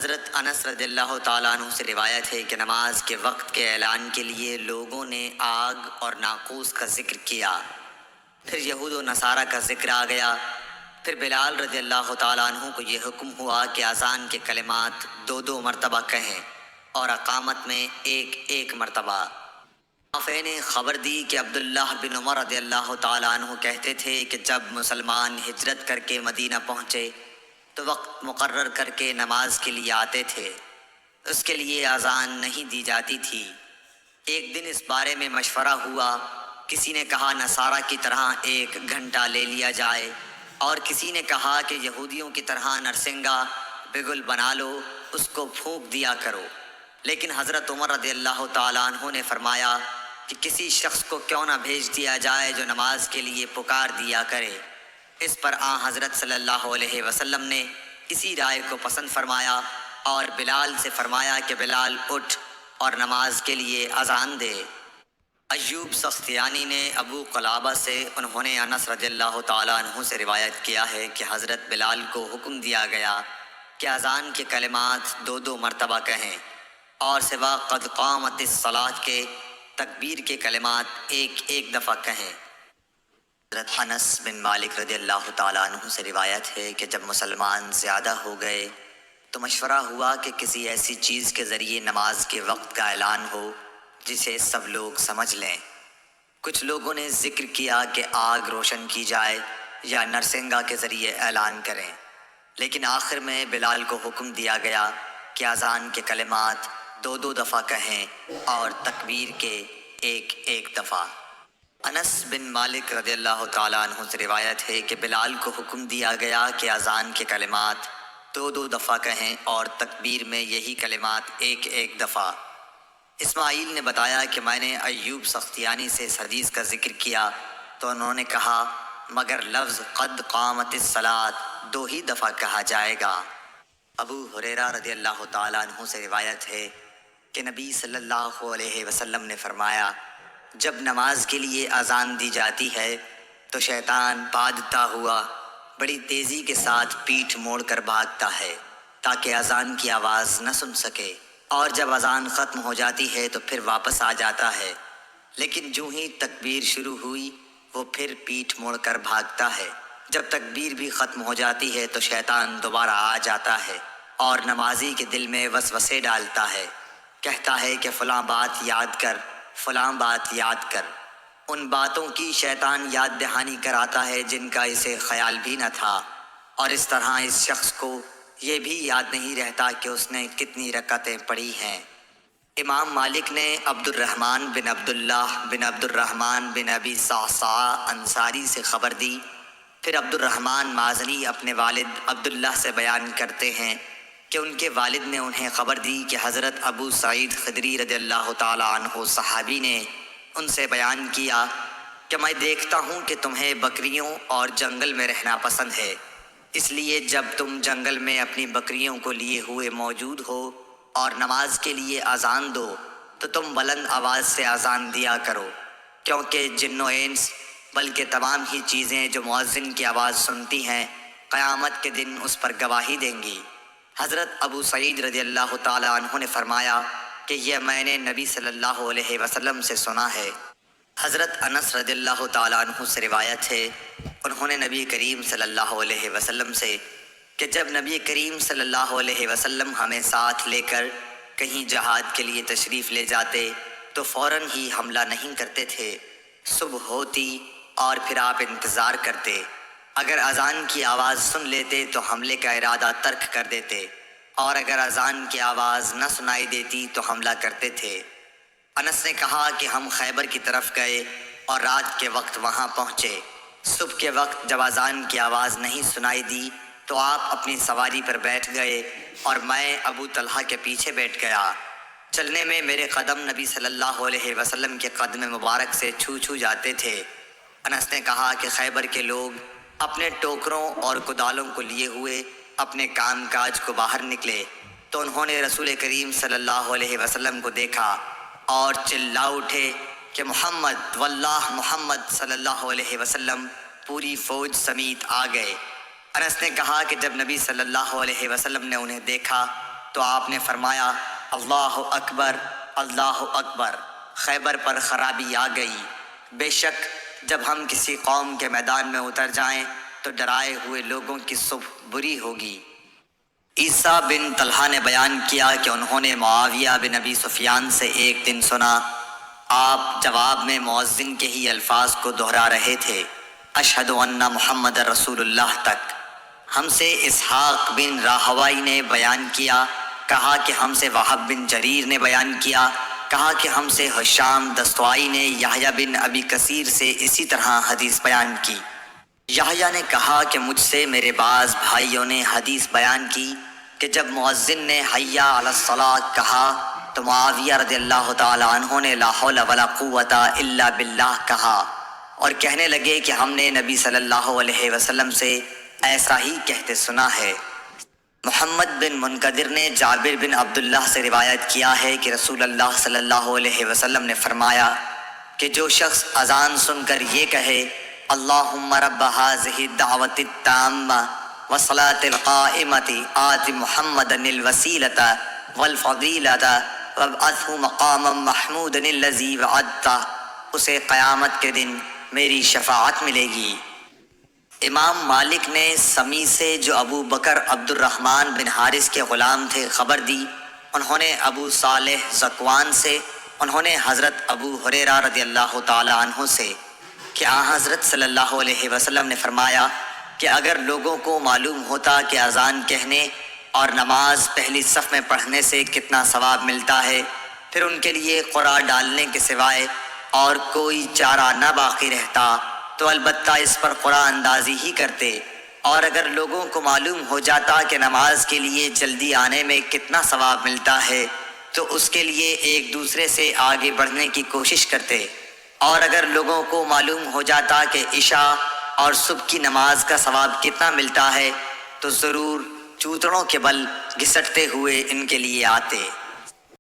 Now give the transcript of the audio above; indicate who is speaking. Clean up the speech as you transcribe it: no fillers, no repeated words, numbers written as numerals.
Speaker 1: حضرت انس رضی اللہ تعالیٰ عنہ سے روایت ہے کہ نماز کے وقت کے اعلان کے لیے لوگوں نے آگ اور ناقوس کا ذکر کیا، پھر یہود و نصارہ کا ذکر آ گیا، پھر بلال رضی اللہ تعالیٰ عنہ کو یہ حکم ہوا کہ اذان کے کلمات دو دو مرتبہ کہیں اور اقامت میں ایک ایک مرتبہ۔ نافع نے خبر دی کہ عبداللہ بن عمر رضی اللہ تعالیٰ عنہ کہتے تھے کہ جب مسلمان ہجرت کر کے مدینہ پہنچے تو وقت مقرر کر کے نماز کے لیے آتے تھے، اس کے لیے اذان نہیں دی جاتی تھی۔ ایک دن اس بارے میں مشورہ ہوا، کسی نے کہا نصارہ کی طرح 1 گھنٹہ لے لیا جائے، اور کسی نے کہا کہ یہودیوں کی طرح نرسنگا بگل بنا لو، اس کو پھونک دیا کرو۔ لیکن حضرت عمر رضی اللہ تعالیٰ عنہ نے فرمایا کہ کسی شخص کو کیوں نہ بھیج دیا جائے جو نماز کے لیے پکار دیا کرے۔ اس پر حضرت صلی اللہ علیہ وسلم نے اسی رائے کو پسند فرمایا اور بلال سے فرمایا کہ بلال اٹھ اور نماز کے لیے اذان دے۔ ایوب سختیانی نے ابو قلابہ سے انہوں نے انس رضی اللہ تعالیٰ عنہ سے روایت کیا ہے کہ حضرت بلال کو حکم دیا گیا کہ اذان کے کلمات دو دو مرتبہ کہیں اور سوا قد قامت الصلاۃ کے تکبیر کے کلمات ایک ایک دفعہ کہیں۔ حضرت انس بن مالک رضی اللہ تعالیٰ عنہ سے روایت ہے کہ جب مسلمان زیادہ ہو گئے تو مشورہ ہوا کہ کسی ایسی چیز کے ذریعے نماز کے وقت کا اعلان ہو جسے سب لوگ سمجھ لیں۔ کچھ لوگوں نے ذکر کیا کہ آگ روشن کی جائے یا نرسنگا کے ذریعے اعلان کریں، لیکن آخر میں بلال کو حکم دیا گیا کہ اذان کے کلمات دو دو دفعہ کہیں اور تکبیر کے ایک ایک دفعہ۔ انس بن مالک رضی اللہ تعالیٰ عنہ سے روایت ہے کہ بلال کو حکم دیا گیا کہ اذان کے کلمات دو دو دفعہ کہیں اور تکبیر میں یہی کلمات ایک ایک دفعہ۔ اسماعیل نے بتایا کہ میں نے ایوب سختیانی سے اس حدیث کا ذکر کیا تو انہوں نے کہا مگر لفظ قد قامت الصلاۃ 2 ہی دفعہ کہا جائے گا۔ ابو ہریرہ رضی اللہ تعالیٰ عنہ سے روایت ہے کہ نبی صلی اللہ علیہ وسلم نے فرمایا جب نماز کے لیے اذان دی جاتی ہے تو شیطان بھاگتا ہوا بڑی تیزی کے ساتھ پیٹھ موڑ کر بھاگتا ہے تاکہ اذان کی آواز نہ سن سکے، اور جب اذان ختم ہو جاتی ہے تو پھر واپس آ جاتا ہے، لیکن جو ہی تکبیر شروع ہوئی وہ پھر پیٹھ موڑ کر بھاگتا ہے۔ جب تکبیر بھی ختم ہو جاتی ہے تو شیطان دوبارہ آ جاتا ہے اور نمازی کے دل میں وسوسے ڈالتا ہے، کہتا ہے کہ فلاں بات یاد کر، فلاں بات یاد کر۔ ان باتوں کی شیطان یاد دہانی کراتا ہے جن کا اسے خیال بھی نہ تھا، اور اس طرح اس شخص کو یہ بھی یاد نہیں رہتا کہ اس نے کتنی رکعتیں پڑھی ہیں۔ امام مالک نے عبد الرحمن بن عبداللہ بن عبد الرحمن بن ابی صعصعہ انصاری سے خبر دی، پھر عبد الرحمن مازنی اپنے والد عبداللہ سے بیان کرتے ہیں کہ ان کے والد نے انہیں خبر دی کہ حضرت ابو سعید خدری رضی اللہ تعالیٰ عنہ صحابی نے ان سے بیان کیا کہ میں دیکھتا ہوں کہ تمہیں بکریوں اور جنگل میں رہنا پسند ہے، اس لیے جب تم جنگل میں اپنی بکریوں کو لیے ہوئے موجود ہو اور نماز کے لیے اذان دو تو تم بلند آواز سے اذان دیا کرو، کیونکہ جن و انس بلکہ تمام ہی چیزیں جو مؤذن کی آواز سنتی ہیں قیامت کے دن اس پر گواہی دیں گی۔ حضرت ابو سعید رضی اللہ تعالیٰ عنہ نے فرمایا کہ یہ میں نے نبی صلی اللہ علیہ وسلم سے سنا ہے۔ حضرت انس رضی اللہ تعالیٰ عنہ سے روایت ہے انہوں نے نبی کریم صلی اللہ علیہ وسلم سے کہ جب نبی کریم صلی اللہ علیہ وسلم ہمیں ساتھ لے کر کہیں جہاد کے لیے تشریف لے جاتے تو فوراً ہی حملہ نہیں کرتے تھے، صبح ہوتی اور پھر آپ انتظار کرتے، اگر اذان کی آواز سن لیتے تو حملے کا ارادہ ترک کر دیتے، اور اگر اذان کی آواز نہ سنائی دیتی تو حملہ کرتے تھے۔ انس نے کہا کہ ہم خیبر کی طرف گئے اور رات کے وقت وہاں پہنچے، صبح کے وقت جب اذان کی آواز نہیں سنائی دی تو آپ اپنی سواری پر بیٹھ گئے اور میں ابو طلحہ کے پیچھے بیٹھ گیا۔ چلنے میں میرے قدم نبی صلی اللہ علیہ وسلم کے قدم مبارک سے چھو چھو جاتے تھے۔ انس نے کہا کہ خیبر کے لوگ اپنے ٹوکروں اور کدالوں کو لیے ہوئے اپنے کام کاج کو باہر نکلے تو انہوں نے رسول کریم صلی اللہ علیہ وسلم کو دیکھا اور چلا اٹھے کہ محمد واللہ محمد صلی اللہ علیہ وسلم پوری فوج سمیت آ گئے۔ انس نے کہا کہ جب نبی صلی اللہ علیہ وسلم نے انہیں دیکھا تو آپ نے فرمایا اللہ اکبر اللہ اکبر، خیبر پر خرابی آ گئی۔ بے شک جب ہم کسی قوم کے میدان میں اتر جائیں تو ڈرائے ہوئے لوگوں کی صبح بری ہوگی۔ عیسیٰ بن طلحہ نے بیان کیا کہ انہوں نے معاویہ بن ابی سفیان سے ایک دن سنا، آپ جواب میں مؤذن کے ہی الفاظ کو دہرا رہے تھے، اشہد ان محمد رسول اللہ تک۔ ہم سے اسحاق بن راہوائی نے بیان کیا، کہا کہ ہم سے وہب بن جریر نے بیان کیا، کہا کہ ہم سے ہشام دستوائی نے یحییٰ بن ابی کثیر سے اسی طرح حدیث بیان کی۔ یحییٰ نے کہا کہ مجھ سے میرے بعض بھائیوں نے حدیث بیان کی کہ جب مؤذن نے حی علی الصلاۃ کہا تو معاویہ رضی اللہ تعالی عنہ نے لا حول ولا قوت الا باللہ کہا، اور کہنے لگے کہ ہم نے نبی صلی اللہ علیہ وسلم سے ایسا ہی کہتے سنا ہے۔ محمد بن منقدر نے جابر بن عبداللہ سے روایت کیا ہے کہ رسول اللہ صلی اللہ علیہ وسلم نے فرمایا کہ جو شخص اذان سن کر یہ کہے اللہم رب ھذہ الدعوۃ التامہ والصلاۃ القائمۃ آت محمدا الوسیلۃ والفضیلۃ وابعثہ مقاما محمودا الذی وعدتہ، اسے قیامت کے دن میری شفاعت ملے گی۔ امام مالک نے سمی سے جو ابو بکر عبد الرحمن بن حارث کے غلام تھے خبر دی، انہوں نے ابو صالح ذکوان سے، انہوں نے حضرت ابو ہریرہ رضی اللہ تعالی عنہ سے کہ حضرت صلی اللہ علیہ وسلم نے فرمایا کہ اگر لوگوں کو معلوم ہوتا کہ اذان کہنے اور نماز پہلی صف میں پڑھنے سے کتنا ثواب ملتا ہے، پھر ان کے لیے قرآ ڈالنے کے سوائے اور کوئی چارہ نہ باقی رہتا تو البتہ اس پر قرآن اندازی ہی کرتے، اور اگر لوگوں کو معلوم ہو جاتا کہ نماز کے لیے جلدی آنے میں کتنا ثواب ملتا ہے تو اس کے لیے ایک دوسرے سے آگے بڑھنے کی کوشش کرتے، اور اگر لوگوں کو معلوم ہو جاتا کہ عشاء اور صبح کی نماز کا ثواب کتنا ملتا ہے تو ضرور چوتڑوں کے بل گھسٹتے ہوئے ان کے لیے آتے۔